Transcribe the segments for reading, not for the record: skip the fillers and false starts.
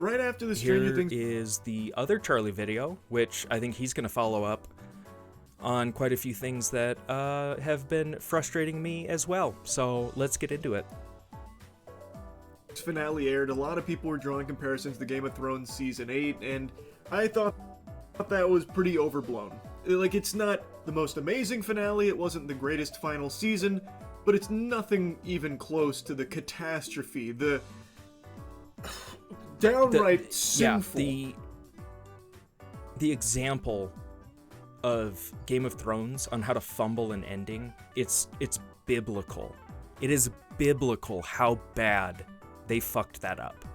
right after the Stranger Things... Here is the other Charlie video, which I think he's going to follow up on quite a few things that have been frustrating me as well. So let's get into it. Finale aired, a lot of people were drawing comparisons to Game of Thrones Season 8, and I thought that was pretty overblown. Like, it's not the most amazing finale, it wasn't the greatest final season, but it's nothing even close to the catastrophe, the downright sinful. Yeah, the example of Game of Thrones on how to fumble an ending, it's biblical. It is biblical how bad they fucked that up.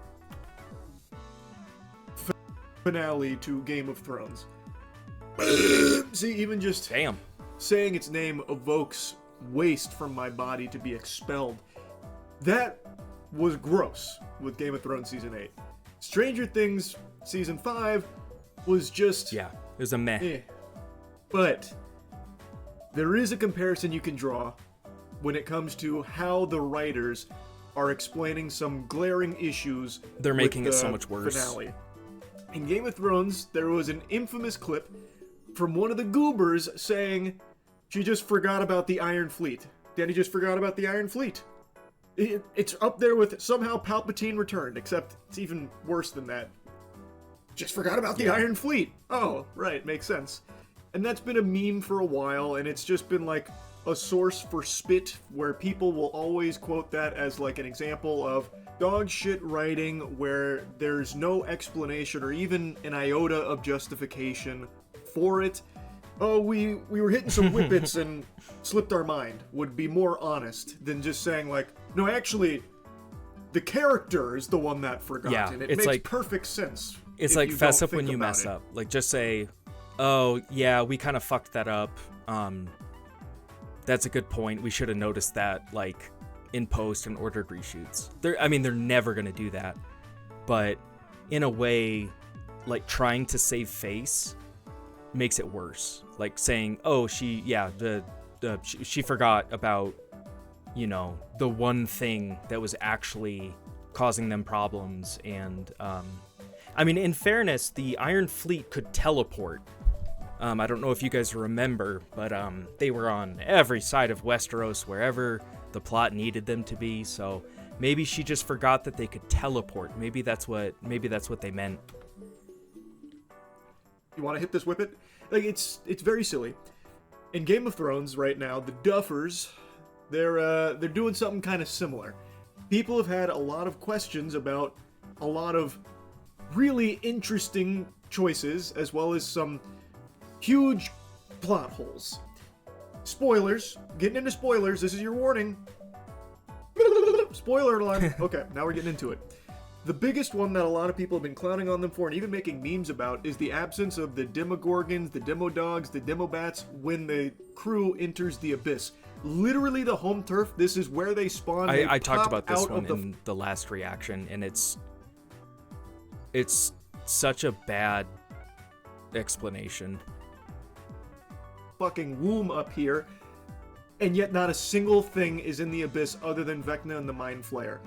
Finale to Game of Thrones. See, even just saying its name evokes waste from my body to be expelled. That was gross with Game of Thrones Season 8. Stranger Things Season 5 was just... yeah, it was a meh. But there is a comparison you can draw when it comes to how the writers are explaining some glaring issues. They're making it so much worse. Finale. In Game of Thrones, there was an infamous clip from one of the goobers saying, she just forgot about the Iron Fleet. Danny just forgot about the Iron Fleet. It's up there with somehow Palpatine returned, except it's even worse than that. Just forgot about the Iron Fleet. Oh, right, makes sense. And that's been a meme for a while, and it's just been like a source for spit, where people will always quote that as like an example of dog shit writing where there's no explanation or even an iota of justification for it. Oh, we were hitting some whippets and slipped our mind, would be more honest than just saying like, no, actually, the character is the one that forgot, and it makes like, perfect sense. It's like fess up when you mess up. Like, just say, oh, yeah, we kind of fucked that up. That's a good point. We should have noticed that, like, in post and ordered reshoots. They're never going to do that. But in a way, like, trying to save face makes it worse. Like, saying, oh, she forgot about, you know, the one thing that was actually causing them problems. And, in fairness, the Iron Fleet could teleport. I don't know if you guys remember, but they were on every side of Westeros, wherever the plot needed them to be. So maybe she just forgot that they could teleport. Maybe that's what they meant. You want to hit this whippet? Like, it's very silly. In Game of Thrones right now, the Duffers, they're doing something kind of similar. People have had a lot of questions about a lot of really interesting choices, as well as some huge plot holes. Spoilers. Getting into spoilers. This is your warning. Spoiler alarm. Okay, now we're getting into it. The biggest one that a lot of people have been clowning on them for and even making memes about is the absence of the Demogorgons, the Demodogs, the Demobats when the crew enters the Abyss. Literally the home turf. This is where they spawn. I talked about this one in the last reaction, and it's such a bad explanation. Fucking womb up here, and yet not a single thing is in the Abyss other than Vecna and the Mind Flayer.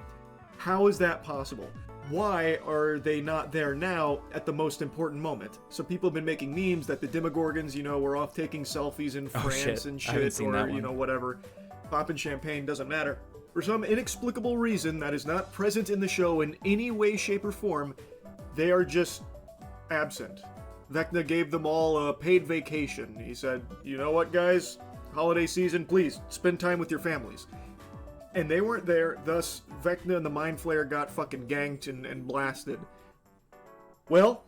How is that possible? Why are they not there now at the most important moment? So people have been making memes that the Demogorgons, you know, were off taking selfies in France and shit, or, you know, whatever. Popping champagne, doesn't matter. For some inexplicable reason that is not present in the show in any way, shape, or form, they are just absent. Vecna gave them all a paid vacation. He said, you know what, guys? Holiday season, please, spend time with your families. And they weren't there, thus Vecna and the Mind Flayer got fucking ganked and blasted. Well,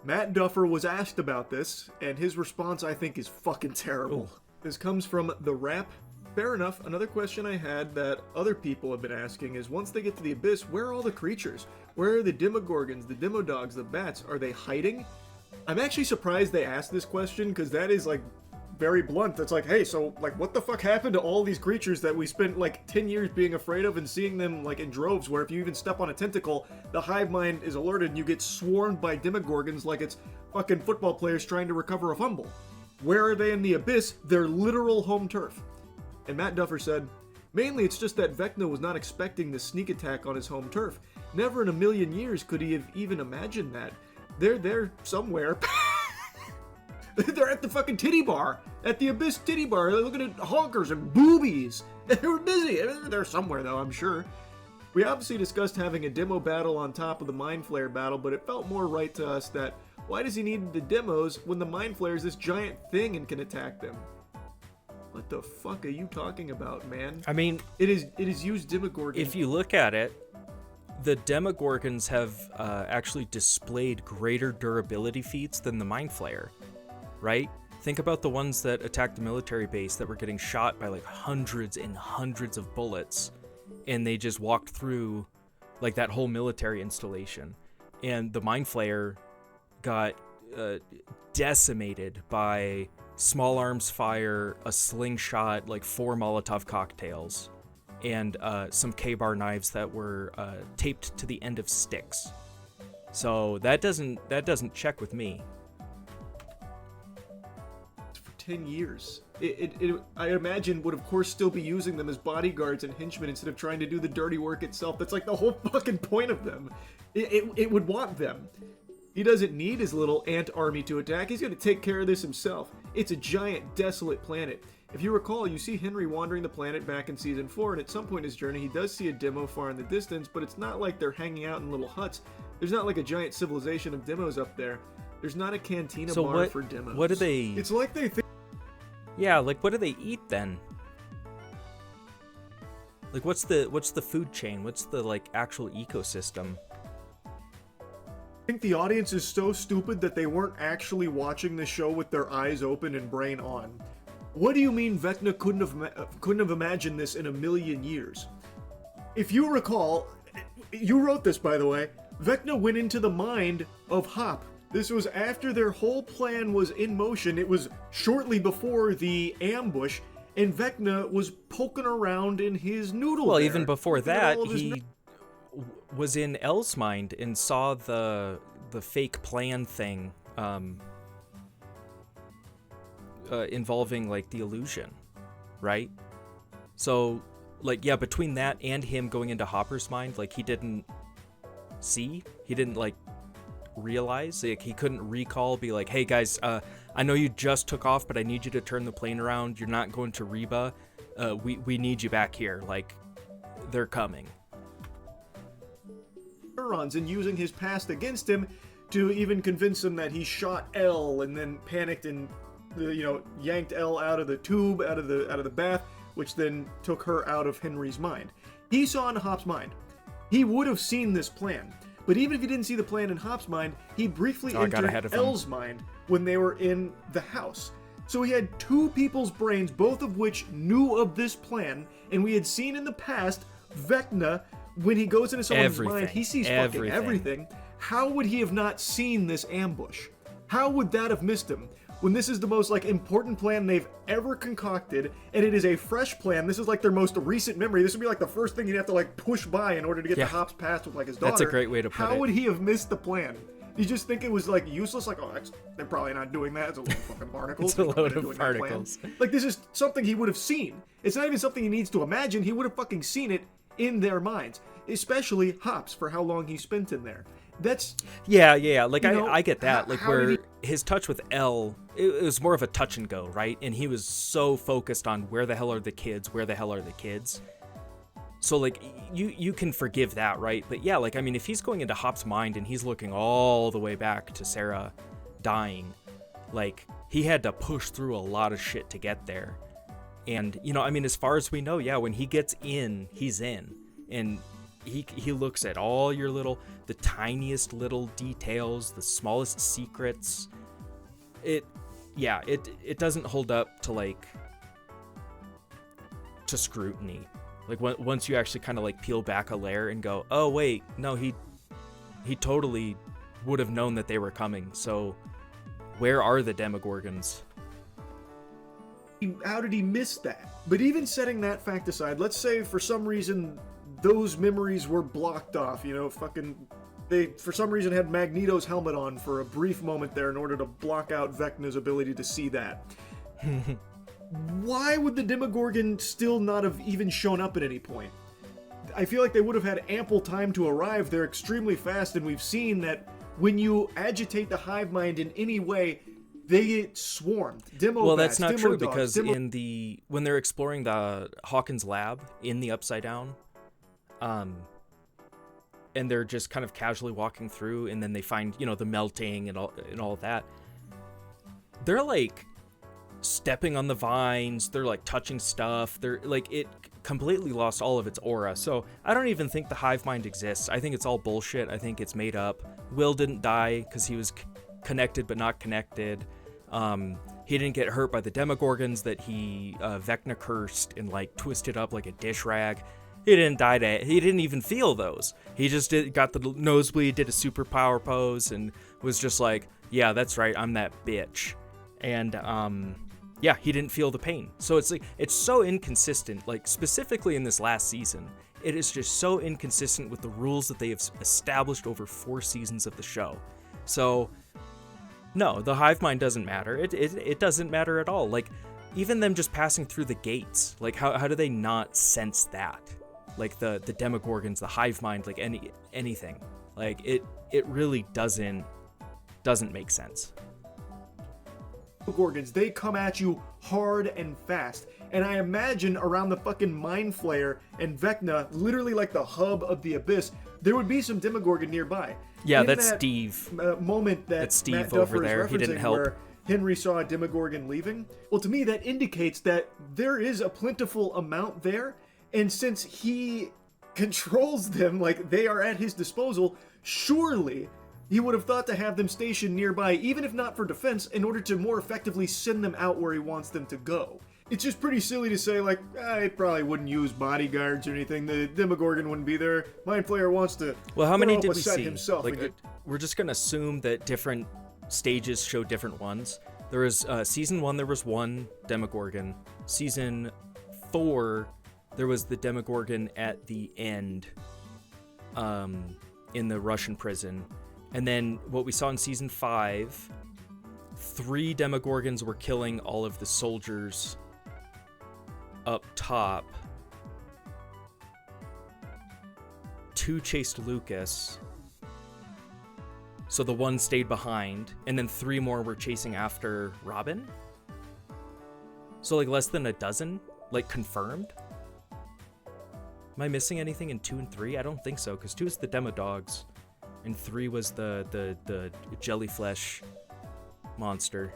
Matt Duffer was asked about this, and his response, I think, is fucking terrible. Ooh. This comes from The Wrap. Fair enough. Another question I had that other people have been asking is, once they get to the Abyss, where are all the creatures? Where are the Demogorgons, the Demodogs, the bats? Are they hiding? I'm actually surprised they asked this question, because that is, like, very blunt. It's like, hey, so, like, what the fuck happened to all these creatures that we spent, like, 10 years being afraid of and seeing them, like, in droves, where if you even step on a tentacle, the hive mind is alerted and you get swarmed by Demogorgons like it's fucking football players trying to recover a fumble. Where are they in the Abyss? Their literal home turf. And Matt Duffer said, mainly it's just that Vecna was not expecting the sneak attack on his home turf. Never in a million years could he have even imagined that. They're there somewhere. They're at the fucking titty bar. At the Abyss titty bar. They're looking at honkers and boobies. They were busy. They're somewhere, though, I'm sure. We obviously discussed having a demo battle on top of the Mind Flayer battle, but it felt more right to us that why does he need the demos when the Mind Flayer is this giant thing and can attack them? What the fuck are you talking about, man? I mean, it is used Demogorgon. If you look at it, the Demogorgons have actually displayed greater durability feats than the Mind Flayer, right? Think about the ones that attacked the military base that were getting shot by like hundreds and hundreds of bullets, and they just walked through like that whole military installation. And the Mind Flayer got decimated by small arms fire, a slingshot, like 4 Molotov cocktails, and some K-bar knives that were taped to the end of sticks. So that doesn't check with me. For 10 years. It I imagine would of course still be using them as bodyguards and henchmen instead of trying to do the dirty work itself. That's like the whole fucking point of them. It would want them. He doesn't need his little ant army to attack. He's going to take care of this himself. It's a giant, desolate planet. If you recall, you see Henry wandering the planet back in Season 4, and at some point in his journey, he does see a demo far in the distance, but it's not like they're hanging out in little huts. There's not like a giant civilization of demos up there. There's not a cantina bar for demos. What do they... It's like they think... Yeah, like what do they eat then? Like what's the food chain? What's the like actual ecosystem? I think the audience is so stupid that they weren't actually watching the show with their eyes open and brain on. What do you mean Vecna couldn't have imagined this in a million years? If you recall, you wrote this by the way, Vecna went into the mind of Hop. This was after their whole plan was in motion. It was shortly before the ambush, and Vecna was poking around in his noodle. Well, there, even before that, he was in L's mind and saw the fake plan thing involving like the illusion, right? So like yeah, between that and him going into Hopper's mind, like he didn't like realize, like he couldn't recall, be like, hey guys, I know you just took off, but I need you to turn the plane around. You're not going to Reba. We need you back here. Like they're coming. Neurons and using his past against him to even convince him that he shot L and then panicked and yanked L out of the tube, out of the bath, which then took her out of Henry's mind. He saw in Hop's mind. He would have seen this plan, but even if he didn't see the plan in Hop's mind, he briefly entered L's mind when they were in the house. So he had two people's brains, both of which knew of this plan, and we had seen in the past Vecna, when he goes into someone's mind, he sees fucking everything. How would he have not seen this ambush? How would that have missed him? When this is the most like important plan they've ever concocted, and it is a fresh plan. This is like their most recent memory. This would be like the first thing you'd have to like push by in order to get to Hop's past with like his daughter. That's a great way to put it. How would he have missed the plan? You just think it was like useless? Like, oh, they're probably not doing that. It's a load of fucking particles. It's a load of particles. Like, this is something he would have seen. It's not even something he needs to imagine. He would have fucking seen it in their minds, especially Hops for how long he spent in there. That's yeah. Like I get that. Like where his touch with L, it was more of a touch and go, right? And he was so focused on where the hell are the kids? Where the hell are the kids? So like you can forgive that, right? But yeah, like I mean, if he's going into Hop's mind and he's looking all the way back to Sarah dying, like he had to push through a lot of shit to get there. And I mean, as far as we know, yeah, when he gets in, he's in, and he looks at all your the tiniest little details, the smallest secrets. It doesn't hold up to to scrutiny. Like once you actually kind of like peel back a layer and go, oh wait, no, he totally would have known that they were coming. So where are the Demogorgons? How did he miss that? But even setting that fact aside, let's say for some reason those memories were blocked off, they for some reason had Magneto's helmet on for a brief moment there in order to block out Vecna's ability to see that. Why would the Demogorgon still not have even shown up at any point? I feel like they would have had ample time to arrive. They're extremely fast, and we've seen that when you agitate the hive mind in any way, they get swarmed. Well, that's not true, because when they're exploring the Hawkins lab in the Upside Down, and they're just kind of casually walking through, and then they find, the melting and all that. They're like stepping on the vines. They're like touching stuff. They're like, it completely lost all of its aura. So I don't even think the hive mind exists. I think it's all bullshit. I think it's made up. Will didn't die because he was connected but not connected. He didn't get hurt by the Demogorgons that he Vecna cursed and like twisted up like a dish rag. He didn't die he didn't even feel those. He just got the nosebleed, did a superpower pose, and was just like, yeah, that's right, I'm that bitch. And yeah, he didn't feel the pain. So it's like, it's so inconsistent, like specifically in this last season. It is just so inconsistent with the rules that they have established over 4 seasons of the show. So no, the hive mind doesn't matter. It doesn't matter at all. Like, even them just passing through the gates, like how do they not sense that? Like the Demogorgons, the hive mind, like anything. Like it really doesn't make sense. Gorgons, they come at you hard and fast. And I imagine around the fucking Mind Flayer and Vecna, literally like the hub of the abyss, there would be some Demogorgon nearby. Yeah, in that's that Steve. Moment that that's Steve Matt Duffer over there. is He didn't help. where Henry saw a Demogorgon leaving. Well, to me, that indicates that there is a plentiful amount there. And since he controls them, like they are at his disposal, surely he would have thought to have them stationed nearby, even if not for defense, in order to more effectively send them out where he wants them to go. It's just pretty silly to say, like, it probably wouldn't use bodyguards or anything. The Demogorgon wouldn't be there. Mind Flayer wants to. Well, how many did we see? Himself like, we're just gonna assume that different stages show different ones. There was season 1. There was 1 Demogorgon. Season 4, there was the Demogorgon at the end, in the Russian prison. And then what we saw in season 5, 3 Demogorgons were killing all of the soldiers up top. 2 chased Lucas. So the 1 stayed behind, and then 3 more were chasing after Robin. So like less than a dozen, like confirmed. Am I missing anything in 2 and 3? I don't think so, because 2 is the Demo Dogs, and 3 was the jellyflesh monster.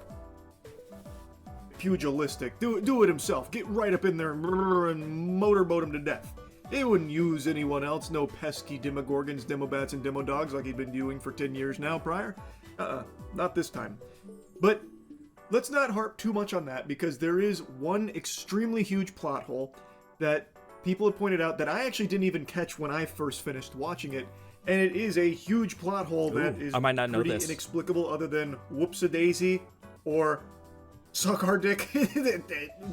Pugilistic. Do it himself. Get right up in there and motorboat him to death. He wouldn't use anyone else. No pesky Demogorgons, Demobats, and Demodogs like he'd been doing for 10 years now prior. Not this time. But let's not harp too much on that, because there is one extremely huge plot hole that people have pointed out that I actually didn't even catch when I first finished watching it. And it is a huge plot hole that is I might not know pretty this. inexplicable, other than whoops-a-daisy or suck our dick.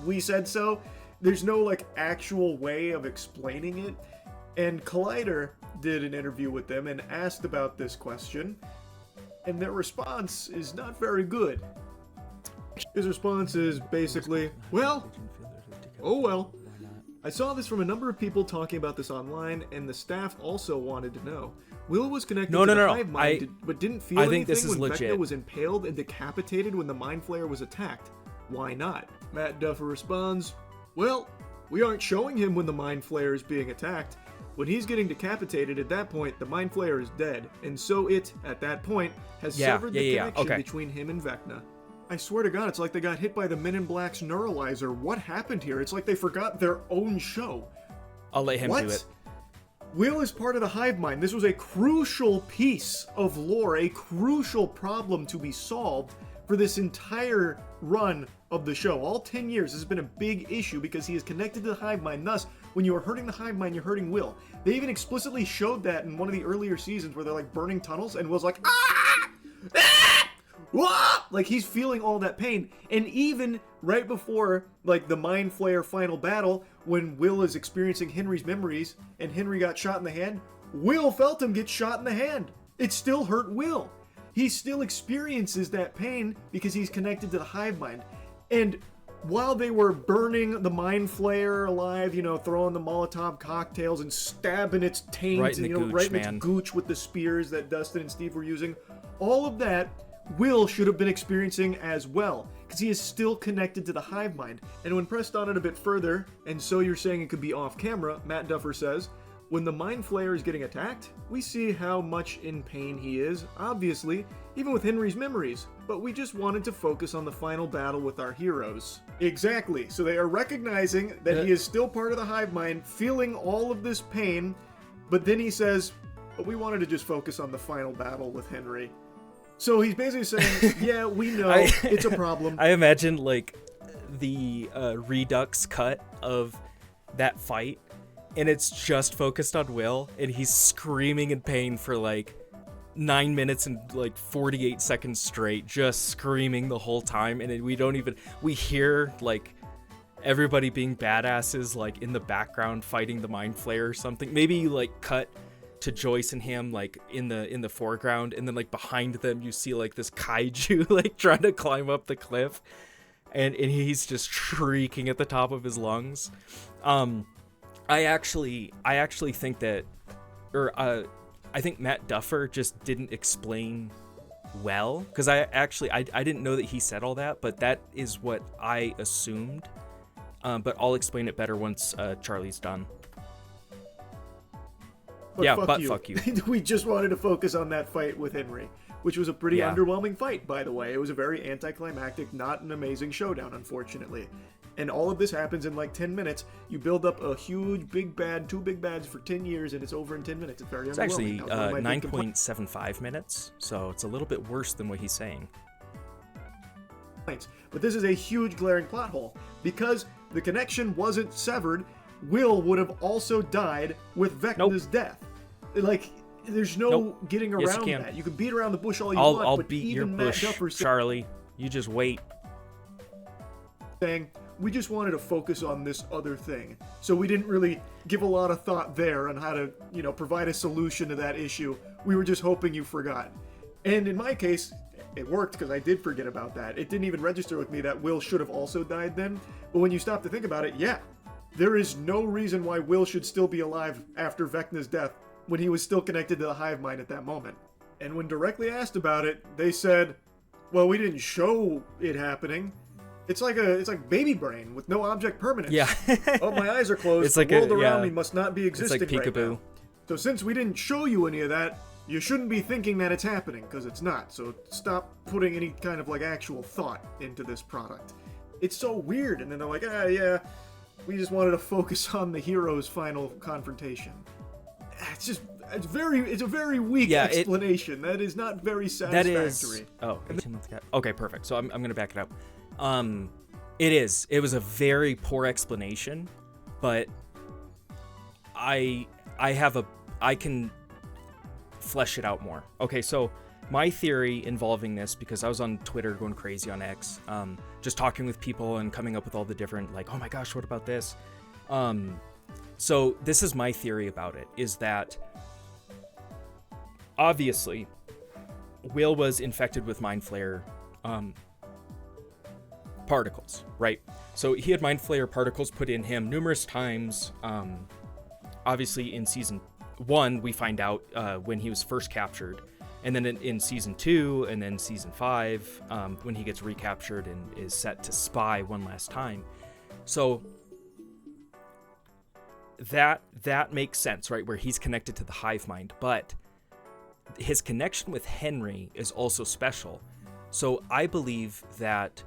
We said so. There's no like actual way of explaining it. And Collider did an interview with them and asked about this question, and their response is not very good. His response is basically, well, oh well. I saw this from a number of people talking about this online, and the staff also wanted to know. Will was connected to the hive mind, but didn't feel anything when Vecna was impaled and decapitated when the Mind Flayer was attacked. Why not? Matt Duffer responds, well, we aren't showing him when the Mind Flayer is being attacked. When he's getting decapitated, at that point, the Mind Flayer is dead, and so it, at that point, has severed the connection between him and Vecna. I swear to God, it's like they got hit by the Men in Black's neuralizer. What happened here? It's like they forgot their own show. I'll let him do it. Will is part of the hive mind. This was a crucial piece of lore, a crucial problem to be solved for this entire run of the show. All 10 years, this has been a big issue because he is connected to the hive mind. Thus, when you are hurting the hive mind, you're hurting Will. They even explicitly showed that in one of the earlier seasons where they're like burning tunnels, and Will's like, ah! Ah! Wah! Like he's feeling all that pain. And even right before like the Mind Flayer final battle, when Will is experiencing Henry's memories and Henry got shot in the hand, Will felt him get shot in the hand. It still hurt Will. He still experiences that pain because he's connected to the hive mind. And while they were burning the Mind Flayer alive, throwing the Molotov cocktails and stabbing its taint, Right in the gooch, right in man. its gooch with the spears that Dustin and Steve were using, all of that Will should have been experiencing as well, because he is still connected to the hive mind. And when pressed on it a bit further, and so you're saying it could be off camera, Matt Duffer says, when the Mind Flayer is getting attacked, we see how much in pain he is, obviously, even with Henry's memories, but we just wanted to focus on the final battle with our heroes. Exactly, so they are recognizing that he is still part of the hive mind, feeling all of this pain, but then he says, but we wanted to just focus on the final battle with Henry. So he's basically saying, yeah, we know, it's a problem. I imagine, like, the Redux cut of that fight, and it's just focused on Will, and he's screaming in pain for, like, 9 minutes and, like, 48 seconds straight, just screaming the whole time, and we hear, like, everybody being badasses, like, in the background fighting the Mind Flayer or something. Maybe you, like, cut to Joyce and him, like, in the foreground, and then, like, behind them you see, like, this kaiju like trying to climb up the cliff, and he's just shrieking at the top of his lungs. I actually think that, I think Matt Duffer just didn't explain well, because I didn't know that he said all that, but that is what I assumed. But I'll explain it better once Charlie's done. But fuck you. We just wanted to focus on that fight with Henry, which was a pretty underwhelming fight, by the way. It was a very anticlimactic, not an amazing showdown, unfortunately. And all of this happens in like 10 minutes. You build up a huge, big bad, two big bads for 10 years, and it's over in 10 minutes. It's very underwhelming. It's actually 9.75 minutes, so it's a little bit worse than what he's saying. But this is a huge glaring plot hole. Because the connection wasn't severed, Will would have also died with Vecna's death. Like, there's no getting around that. You can beat around the bush all you want, I'll but beat even your Matt bush, Duffer Charlie. You just wait. Saying, we just wanted to focus on this other thing. So we didn't really give a lot of thought there on how to, provide a solution to that issue. We were just hoping you forgot. And in my case, it worked because I did forget about that. It didn't even register with me that Will should have also died then. But when you stop to think about it, yeah, there is no reason why Will should still be alive after Vecna's death when he was still connected to the hive mind at that moment. And when directly asked about it, they said, well, we didn't show it happening. It's like baby brain with no object permanence. Yeah. Oh, my eyes are closed. It's like the world around me must not be existing it's like right peekaboo. now. So since we didn't show you any of that, you shouldn't be thinking that it's happening, because it's not. So stop putting any kind of like actual thought into this product. It's so weird. And then they're like, yeah, we just wanted to focus on the hero's final confrontation. It's a very weak explanation. That is not very satisfactory. Okay, perfect. So I'm gonna back it up. It was a very poor explanation, but I can flesh it out more. Okay, so my theory involving this, because I was on Twitter going crazy on X, just talking with people and coming up with all the different, like, oh my gosh, what about this? So this is my theory about it, is that obviously Will was infected with Mind Flayer particles, right? So he had Mind Flayer particles put in him numerous times. Obviously in season 1 we find out when he was first captured, and then in season 2 and then season 5 when he gets recaptured and is set to spy one last time. So that makes sense, right, where he's connected to the hive mind, but his connection with Henry is also special. So I believe that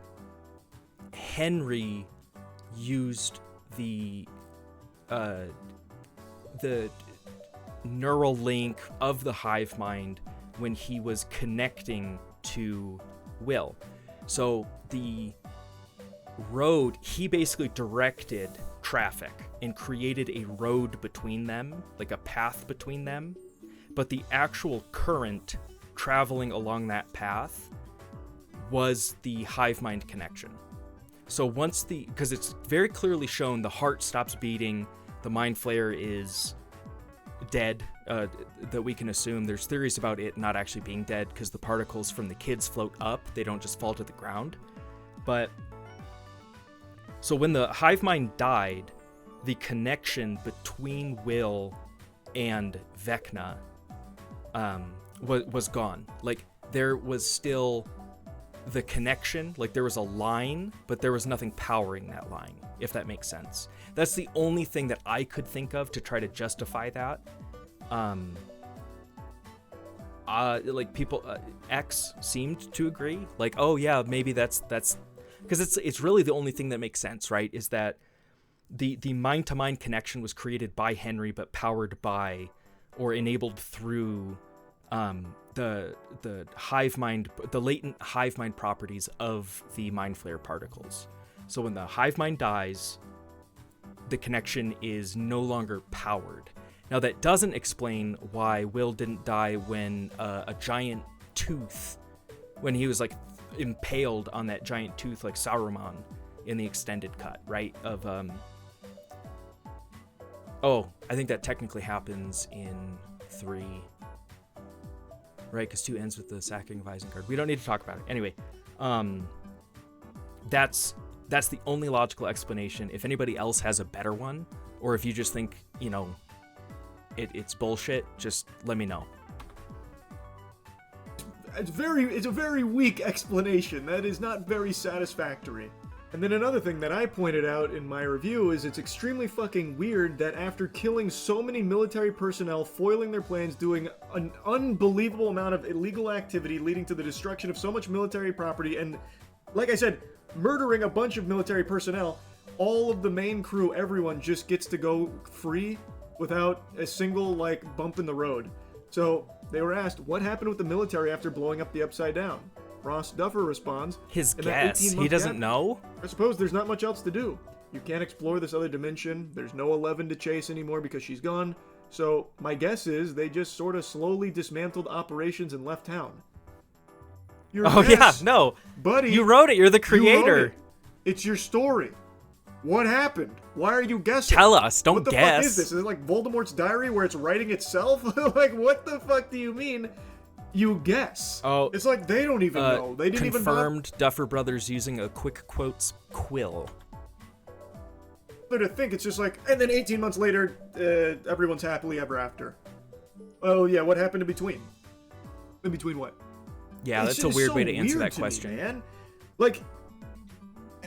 Henry used the neural link of the hive mind when he was connecting to Will. So the road, he basically directed traffic and created a road between them, like a path between them, but the actual current traveling along that path was the hive mind connection. So because it's very clearly shown, the heart stops beating, the Mind Flayer is dead, that we can assume. There's theories about it not actually being dead because the particles from the kids float up, they don't just fall to the ground. But So when the hive mind died, the connection between Will and Vecna was gone. Like, there was still the connection, like there was a line, but there was nothing powering that line, if that makes sense. That's the only thing that I could think of to try to justify that. Like people, X seemed to agree, like, oh yeah, maybe that's because it's really the only thing that makes sense, right? Is that the mind-to-mind connection was created by Henry, but powered by or enabled through the hive mind, the latent hive mind properties of the mind flare particles. So when the hive mind dies, the connection is no longer powered. Now that doesn't explain why Will didn't die when a giant tooth, when he was like impaled on that giant tooth like Saruman in the extended cut, right? Of I think that technically happens in 3. Right, because 2 ends with the sacking of Isengard. We don't need to talk about it. Anyway, that's the only logical explanation. If anybody else has a better one, or if you just think, you know, it's bullshit, just let me know. It's a very weak explanation. That is not very satisfactory. And then another thing that I pointed out in my review is it's extremely fucking weird that after killing so many military personnel, foiling their plans, doing an unbelievable amount of illegal activity leading to the destruction of so much military property, and, like I said, murdering a bunch of military personnel, all of the main crew, everyone just gets to go free without a single, like, bump in the road. So they were asked, what happened with the military after blowing up the Upside Down? Ross Duffer responds, his guess, he doesn't know? I suppose there's not much else to do. You can't explore this other dimension, there's no 11 to chase anymore because she's gone, so my guess is they just sort of slowly dismantled operations and left town. Yeah, no. Buddy. You wrote it, you're the creator. You wrote it. It's your story. What happened? Why are you guessing? Tell us, don't guess. What the guess. fuck is this? Is it like Voldemort's diary where it's writing itself? Like, what the fuck do you mean? You guess. Oh, it's like they don't even know. They didn't even confirmed Duffer Brothers using a quick quotes quill. To think it's just like, and then 18 months later, everyone's happily ever after. Oh yeah, what happened in between? In between what? Yeah, that's a weird way to answer that question, man. Like,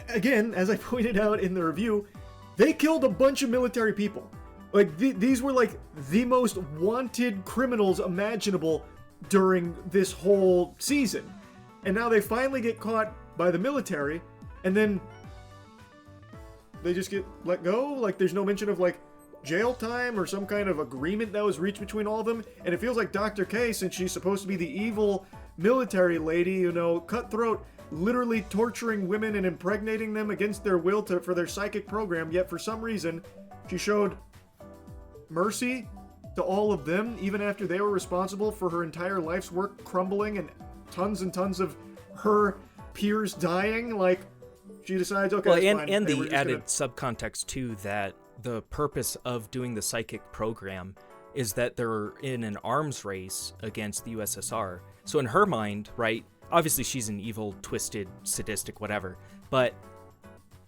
again, as I pointed out in the review, they killed a bunch of military people. Like these were like the most wanted criminals imaginable during this whole season, and now they finally get caught by the military, and then they just get let go. Like there's no mention of like jail time or some kind of agreement that was reached between all of them. And it feels like Dr. K, since she's supposed to be the evil military lady, you know, cutthroat, literally torturing women and impregnating them against their will for their psychic program, yet for some reason she showed mercy to all of them, even after they were responsible for her entire life's work crumbling and tons of her peers dying. Like, she decides, okay, well, fine. And the added subcontext too, that the purpose of doing the psychic program is that they're in an arms race against the USSR. So in her mind, right, obviously she's an evil, twisted, sadistic, whatever, but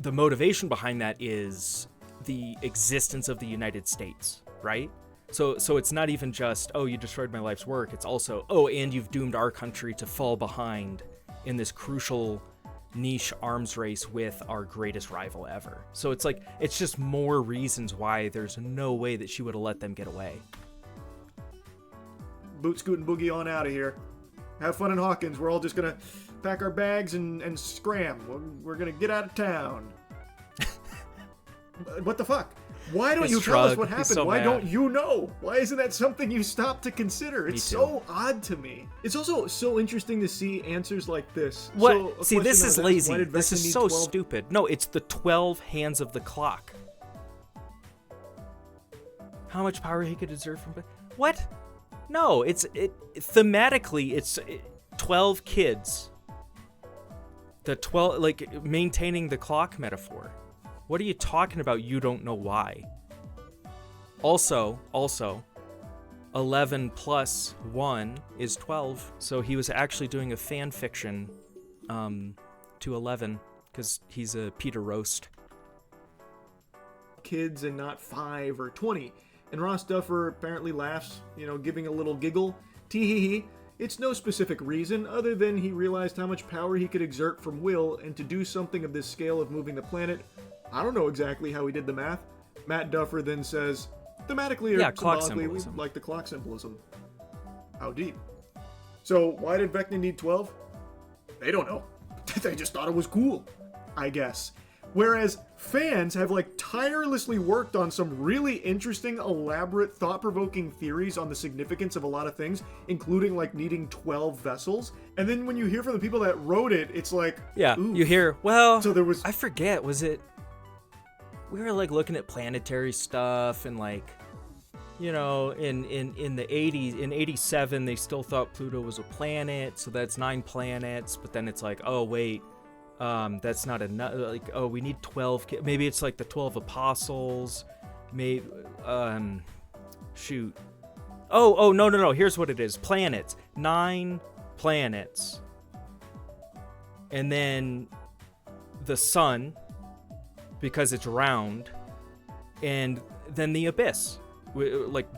the motivation behind that is the existence of the United States, right? So it's not even just, oh, you destroyed my life's work. It's also, oh, and you've doomed our country to fall behind in this crucial niche arms race with our greatest rival ever. So it's like, it's just more reasons why there's no way that she would have let them get away. Boot, scoot, and boogie on out of here. Have fun in Hawkins. We're all just gonna pack our bags and scram. We're gonna get out of town. What the fuck? Why don't you tell us what happened? So Why mad. don't you know? Why isn't that something you stop to consider? It's so odd to me. It's also so interesting to see answers like this. What? So, see, this is lazy. This This is so stupid. No, it's the 12 hands of the clock. How much power he could exert from... What? No, thematically, it's 12 kids. The 12, like, maintaining the clock metaphor. What are you talking about? You don't know why. Also, 11 plus 1 is 12. So he was actually doing a fan fiction to 11 because he's a Peter Roast. kids and not 5 or 20. And Ross Duffer apparently laughs, giving a little giggle. Tee-hee-hee. It's no specific reason other than he realized how much power he could exert from will, and to do something of this scale of moving the planet, I don't know exactly how he did the math. Matt Duffer then says, thematically or symbolically, we like the clock symbolism. How deep? So why did Vecna need 12? They don't know. They just thought it was cool, I guess. Whereas fans have tirelessly worked on some really interesting, elaborate, thought-provoking theories on the significance of a lot of things, including needing 12 vessels. And then when you hear from the people that wrote it, it's like, yeah, ooh. You hear, well, so there was, I forget, was it, we were looking at planetary stuff and in the 80s, in 87, they still thought Pluto was a planet, so that's 9 planets, but then it's oh, wait, that's not enough, we need 12, maybe it's the 12 apostles, maybe, shoot. Oh, no, here's what it is, planets, 9 planets, and then the sun, because it's round, and then the abyss.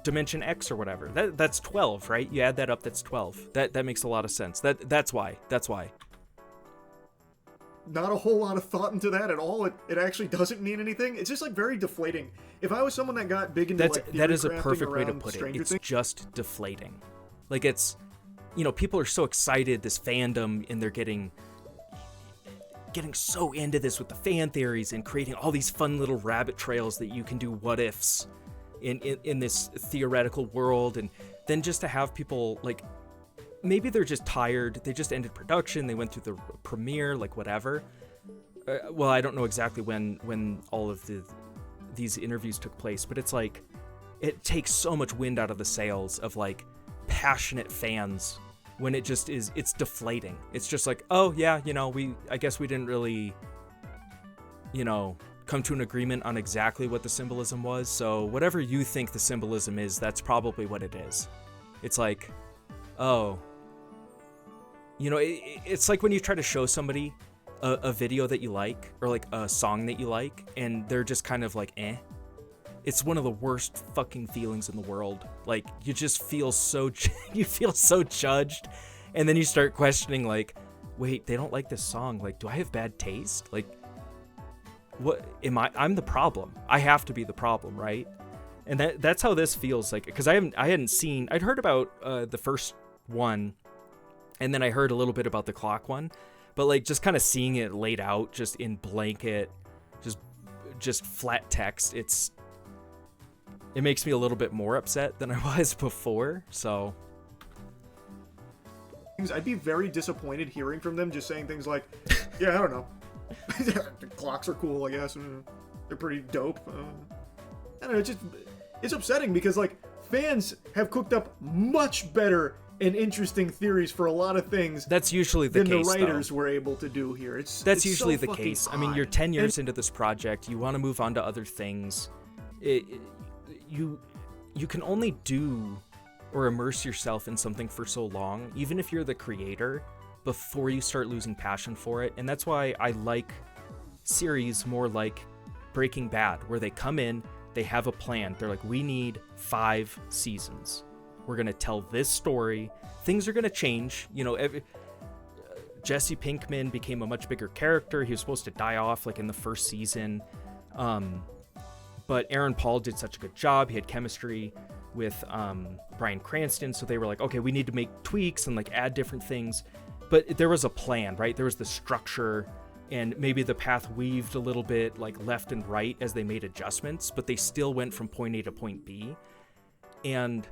Dimension X or whatever. That's 12, right? You add that up, that's 12. That makes a lot of sense. That's why. Not a whole lot of thought into that at all. It actually doesn't mean anything. It's just very deflating. If I was someone that got big into that is a perfect way to put it. It's just deflating. It's people are so excited, this fandom, and they're getting so into this with the fan theories and creating all these fun little rabbit trails that you can do what ifs in this theoretical world, and then just to have people maybe they're just tired, they just ended production, they went through the premiere, whatever. Well, I don't know exactly when all of these interviews took place, but it's it takes so much wind out of the sails of passionate fans when it just is, it's deflating. It's just oh yeah, I guess we didn't really come to an agreement on exactly what the symbolism was, so whatever you think the symbolism is, that's probably what it is. It's oh, it's when you try to show somebody a video that you like, or a song that you like, and they're just kind of eh. It's one of the worst fucking feelings in the world. You just feel so you feel so judged, and then you start questioning wait, they don't like this song, do I have bad taste? What am I'm the problem. I have to be the problem, right? And that's how this feels because I'd heard about the first one, and then I heard a little bit about the clock one, but just kind of seeing it laid out just in blanket, just flat text, it makes me a little bit more upset than I was before. So I'd be very disappointed hearing from them just saying things yeah, I don't know. The clocks are cool, I guess. They're pretty dope. I don't know, it's upsetting because fans have cooked up much better and interesting theories for a lot of things. That's usually the case, than the writers were able to do here. That's usually so the case. Odd. I mean, you're 10 years into this project. You want to move on to other things. You can only do or immerse yourself in something for so long, even if you're the creator, before you start losing passion for it. And that's why I like series more like Breaking Bad, where they come in, they have a plan. They're we need 5 seasons. We're going to tell this story. Things are going to change. Jesse Pinkman became a much bigger character. He was supposed to die off in the first season. But Aaron Paul did such a good job. He had chemistry with Bryan Cranston. So they were okay, we need to make tweaks and add different things. But there was a plan, right? There was the structure, and maybe the path weaved a little bit left and right as they made adjustments, but they still went from point A to point B. And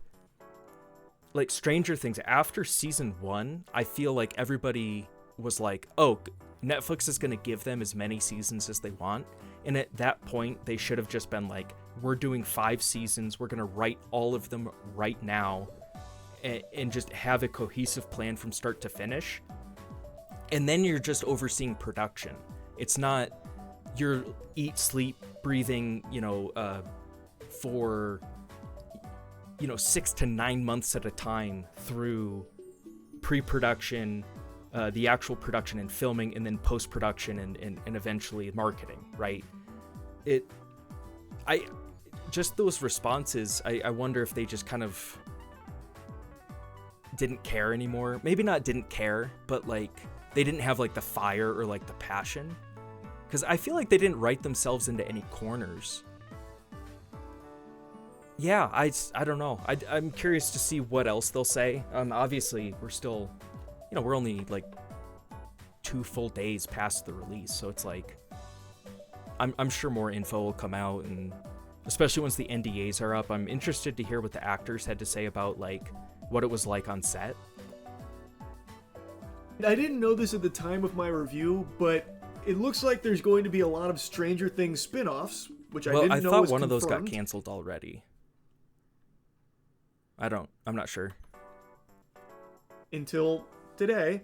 Stranger Things, after season 1, I feel everybody was oh, Netflix is going to give them as many seasons as they want. And at that point, they should have just been we're doing 5 seasons. We're going to write all of them right now and just have a cohesive plan from start to finish. And then you're just overseeing production. It's not you're eat, sleep, breathing, for 6 to 9 months at a time through pre-production, the actual production and filming, and then post-production and eventually marketing, right? I just those responses, I wonder if they just kind of didn't care anymore. Maybe not didn't care, but like they didn't have like the fire or like the passion. Because I feel like they didn't write themselves into any corners. Yeah, I don't know. I'm curious to see what else they'll say. Obviously, we're still, we're only like 2 full days past the release, so it's like, I'm sure more info will come out, and especially once the NDAs are up, I'm interested to hear what the actors had to say about like what it was like on set. I didn't know this at the time of my review, but it looks like there's going to be a lot of Stranger Things spin-offs, which I didn't know was thought one confirmed. of those got canceled already. I'm not sure. Until today.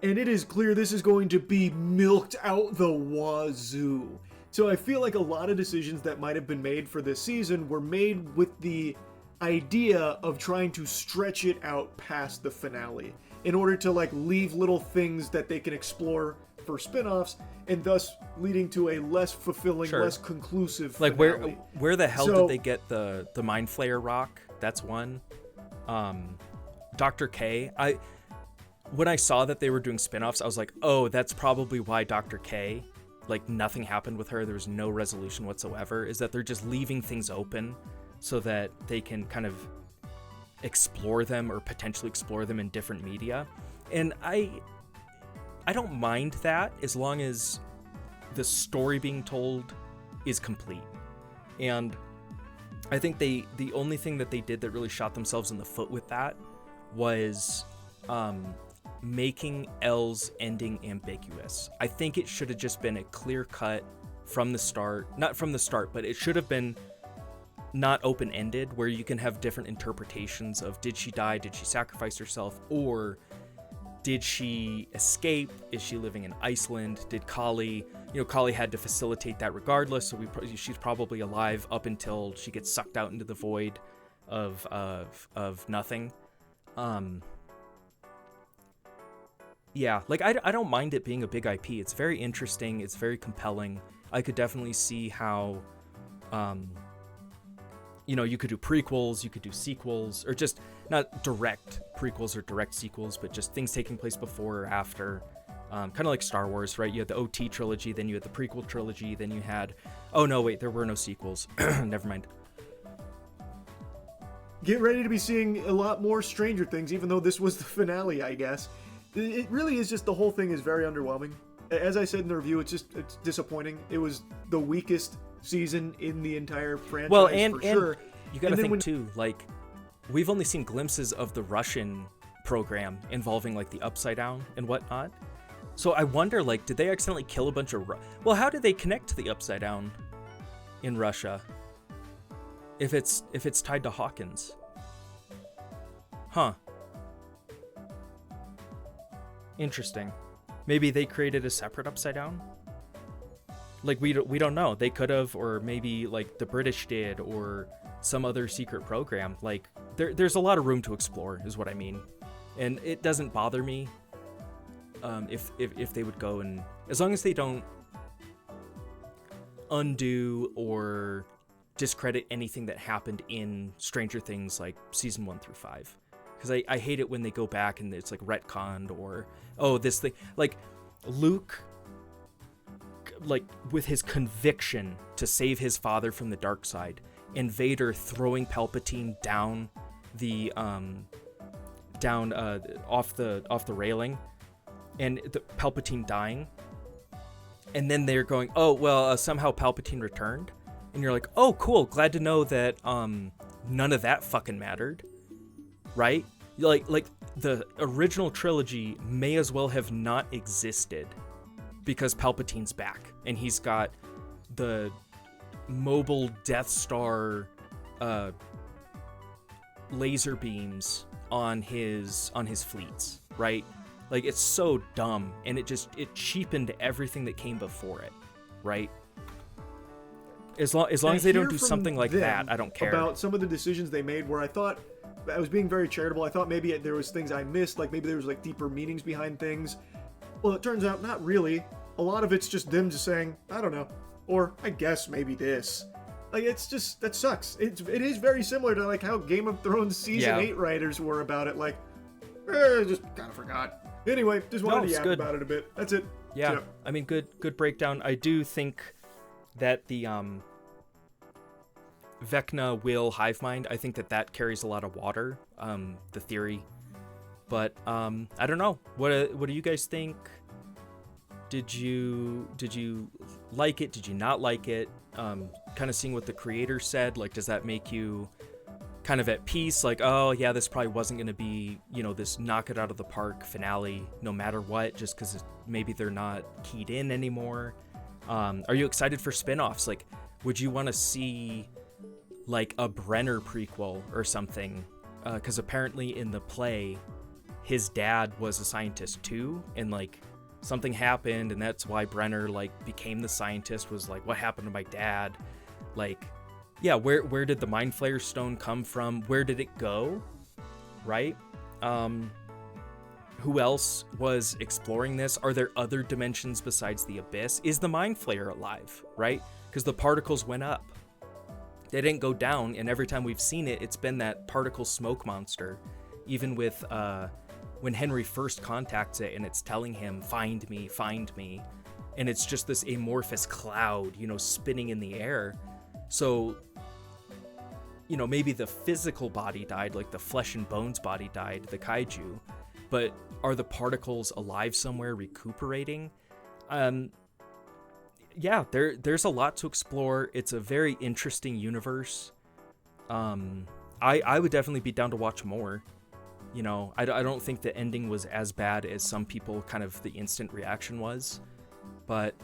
And it is clear this is going to be milked out the wazoo. So I feel like a lot of decisions that might have been made for this season were made with the idea of trying to stretch it out past the finale in order to like leave little things that they can explore for spin-offs, and thus leading to a less fulfilling, less conclusive finale. Like where the hell did they get the Mind Flayer rock? That's one. Dr. K, when I saw that they were doing spin-offs, I was like, oh, that's probably why Dr. K, like nothing happened with her. There was no resolution whatsoever, is that they're just leaving things open so that they can kind of explore them or potentially explore them in different media. And I don't mind that as long as the story being told is complete. And I think the only thing that they did that really shot themselves in the foot with that was making Elle's ending ambiguous. I think it should have just been a clear cut from the start. Not from the start, but it should have been not open-ended, where you can have different interpretations of, did she die? Did she sacrifice herself? Or did she escape? Is she living in Iceland? Did Kali, Kali had to facilitate that regardless, so she's probably alive up until she gets sucked out into the void of nothing. Yeah, like I don't mind it being a big IP. It's very interesting. It's very compelling. I could definitely see how, you could do prequels, you could do sequels, or just not direct prequels or direct sequels, but just things taking place before or after. Kind of like Star Wars, right? You had the OT trilogy, then you had the prequel trilogy, then you had... Oh, no, wait, there were no sequels. Never mind. Get ready to be seeing a lot more Stranger Things, even though this was the finale, I guess. It really is just, the whole thing is very underwhelming. As I said in the review, it's disappointing. It was the weakest season in the entire franchise, for sure. You gotta think, too, like, we've only seen glimpses of the Russian program involving, like, the Upside Down and whatnot. So I wonder, like, did they accidentally kill a bunch of... Well, how did they connect to the Upside Down in Russia? If it's tied to Hawkins. Huh. Interesting. Maybe they created a separate Upside Down? Like, we don't know. They could have, or maybe, like, the British did, or some other secret program. Like, there's a lot of room to explore, is what I mean. And it doesn't bother me if they would go, and as long as they don't undo or discredit anything that happened in Stranger Things, like season 1 through 5, because I hate it when they go back and it's like retconned, or this thing, like Luke, like with his conviction to save his father from the dark side, and Vader throwing Palpatine down the off the railing, and the Palpatine dying, and then they're going, somehow Palpatine returned, and you're like, oh, cool, glad to know that none of that fucking mattered, right? Like the original trilogy may as well have not existed, because Palpatine's back, and he's got the mobile Death Star laser beams on his fleets, right? Like, it's so dumb, and it cheapened everything that came before it, right? As long as they don't do something like that, I don't care. About some of the decisions they made, where I thought I was being very charitable. I thought maybe there was things I missed, like maybe there was like deeper meanings behind things. Well, it turns out not really. A lot of it's just them just saying, I don't know, or I guess maybe this. Like, it's just, that sucks. It is very similar to like how Game of Thrones season 8 writers were about it. Like, just kind of forgot. Anyway, just wanted to yap about it a bit. That's it. Yeah, So, I mean, good breakdown. I do think that the Vecna will hive mind. I think that carries a lot of water. The theory, but I don't know. What do you guys think? Did you like it? Did you not like it? Kind of seeing what the creator said. Like, does that make you kind of at peace? Like, oh yeah, this probably wasn't going to be, this knock it out of the park finale, no matter what, just because maybe they're not keyed in anymore. Are you excited for spin-offs? Like, would you want to see like a Brenner prequel or something? Because apparently in the play, his dad was a scientist too, and like something happened, and that's why Brenner like became the scientist. Was like, what happened to my dad? Like, yeah, where did the Mind Flayer Stone come from? Where did it go? Right? Who else was exploring this? Are there other dimensions besides the Abyss? Is the Mind Flayer alive? Right? Because the particles went up. They didn't go down, and every time we've seen it, it's been that particle smoke monster. Even with when Henry first contacts it and it's telling him, find me, and it's just this amorphous cloud, spinning in the air. So, maybe the physical body died, like the flesh and bones body died, the kaiju, but are the particles alive somewhere recuperating? Yeah, there's a lot to explore. It's a very interesting universe. I would definitely be down to watch more. I don't think the ending was as bad as some people kind of the instant reaction was, but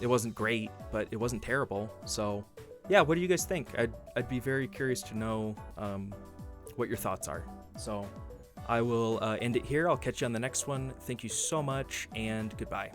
it wasn't great, but it wasn't terrible. So yeah, what do you guys think? I'd be very curious to know what your thoughts are. So I will end it here. I'll catch you on the next one. Thank you so much, and goodbye.